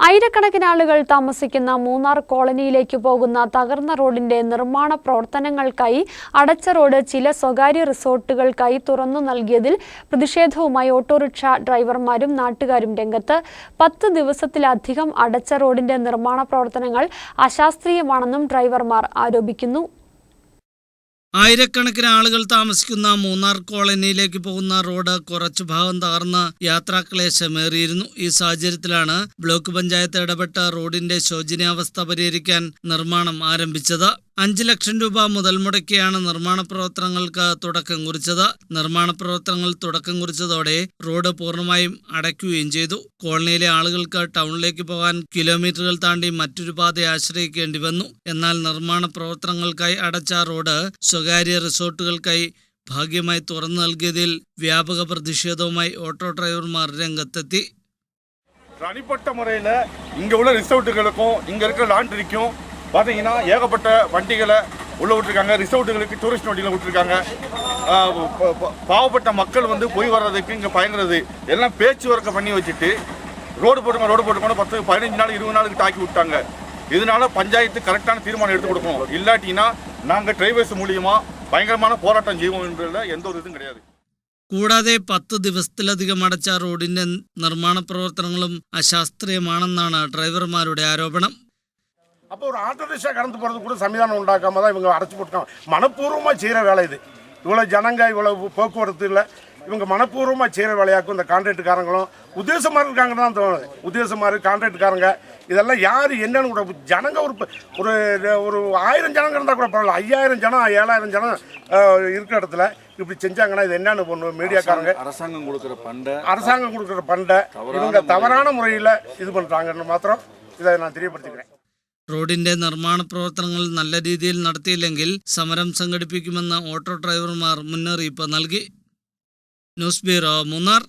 ആയിരക്കണക്കിന് ആളുകൾ താമസിക്കുന്ന മൂന്നാർ കോളനിയിലേക്ക് പോകുന്ന തകർന്ന റോഡിന്റെ നിർമ്മാണ പ്രവർത്തനങ്ങൾക്കായി അടച്ച റോഡ് ചില സ്വകാര്യ റിസോർട്ടുകൾക്കായി തുറന്നു നൽകിയതിൽ പ്രതിഷേധവുമായി ഓട്ടോറിക്ഷ ഡ്രൈവർമാരും നാട്ടുകാരും രംഗത്ത്. 10 ദിവസത്തിലധികം അടച്ച റോഡിന്റെ നിർമ്മാണ പ്രവർത്തനങ്ങൾ അശാസ്ത്രീയമാണെന്നും ഡ്രൈവർമാർ ആരോപിക്കുന്നു. ആയിരക്കണക്കിന് ആളുകൾ താമസിക്കുന്ന മൂന്നാർ കോളനിയിലേക്ക് പോകുന്ന റോഡ് കുറച്ചു ഭാഗം തകർന്ന് യാത്രാക്ലേശമേറിയിരുന്നു. ഈ സാഹചര്യത്തിലാണ് ബ്ലോക്ക് പഞ്ചായത്ത് ഇടപെട്ട റോഡിന്റെ ശോചനീയാവസ്ഥ പരിഹരിക്കാൻ നിർമ്മാണം ആരംഭിച്ചത്. 5 ലക്ഷം രൂപ മുതൽ മുടക്കിയാണ് നിർമ്മാണ പ്രവർത്തനങ്ങൾക്ക് തുടക്കം കുറിച്ചത്. നിർമ്മാണ പ്രവർത്തനങ്ങൾ തുടക്കം കുറിച്ചതോടെ റോഡ് പൂർണ്ണമായും അടയ്ക്കുകയും ചെയ്തു. കോളനിയിലെ ആളുകൾക്ക് ടൗണിലേക്ക് പോകാൻ കിലോമീറ്ററുകൾ താണ്ടി മറ്റൊരു പാതയെ ആശ്രയിക്കേണ്ടി വന്നു. എന്നാൽ നിർമ്മാണ പ്രവർത്തനങ്ങൾക്കായി അടച്ച റോഡ് സ്വകാര്യ റിസോർട്ടുകൾക്കായി ഭാഗ്യമായി തുറന്നു നൽകിയതിൽ വ്യാപക പ്രതിഷേധവുമായി ഓട്ടോ ഡ്രൈവർമാർ രംഗത്തെത്തി. தனிப்பட்ட முறையில் இங்கே உள்ள ரிசோர்ட்டுகளுக்கும் இங்கே இருக்கிற லாண்ட்ரிக்கும் பார்த்தீங்கன்னா ஏகப்பட்ட வண்டிகளை உள்ளே விட்டுருக்காங்க. ரிசோர்ட்டுகளுக்கு டூரிஸ்ட் வண்டியில் விட்டுருக்காங்க. பாவப்பட்ட மக்கள் வந்து போய் வர்றதுக்கு இங்கே பயங்கிறது எல்லாம் பேச்சுவார்த்தை பண்ணி வச்சுட்டு ரோடு போட்டுக்கணும் 10, 15 நாள் 20 நாளுக்கு தாக்கி விட்டாங்க. இதனால பஞ்சாயத்து கரெக்டான தீர்மானம் எடுத்து கொடுக்கணும். இல்லாட்டினா நாங்கள் டிரைவர்ஸ் மூலியமாக பயங்கரமான போராட்டம் செய்வோம் என்றதில் எந்த ஒரு இதுவும் கிடையாது. കൂടാതെ 10 ദിവസത്തിലധികം അടച്ച റോഡിന്റെ നിർമ്മാണ പ്രവർത്തനങ്ങളും അശാസ്ത്രീയമാണെന്നാണ് ഡ്രൈവർമാരുടെ ആരോപണം. அப்போ ஒரு ஆட்டோ ரிக்ஷா கடந்து போகிறது கூட சன்னிதானம் உண்டாக்காம தான் இவங்க அடைச்சி போட்டுருக்காங்க. மனப்பூர்வமாக செய்கிற வேலை இது. இவ்வளோ ஜனங்க இவ்வளோ போக்குவரத்து இல்லை, இவங்க மனப்பூர்வமாக செய்கிற வேலையாக்கும் இந்த கான்ட்ராக்டுக்காரங்களும் உத்தேசமாக இருக்காங்கன்னு தான் தோணுது. உத்தேசமாக இருக்குது கான்ட்ராக்டுக்காரங்க இதெல்லாம் யார் என்னன்னு கூட ஜனங்க ஒரு 1000 ஜனங்க இருந்தால் கூட பரவாயில்ல. 5000 ஜனம் 7000 ஜனம் இருக்கிற இடத்துல இப்படி செஞ்சாங்கன்னா இது என்னன்னு பண்ணுவோம். மீடியாக்காரங்க அரசாங்கம் கொடுக்குற பண்டை இவங்க தவறான முறையில் இது பண்ணுறாங்கன்னு மாத்திரம் இதை நான் தெரியப்படுத்திக்கிறேன். റോഡിന്റെ നിർമ്മാണ പ്രവർത്തനങ്ങൾ നല്ല രീതിയിൽ നടത്തിയില്ലെങ്കിൽ സമരം സംഘടിപ്പിക്കുമെന്ന് ഓട്ടോ ഡ്രൈവർമാർ മുന്നറിയിപ്പ് നൽകി. News bureau, Munnar.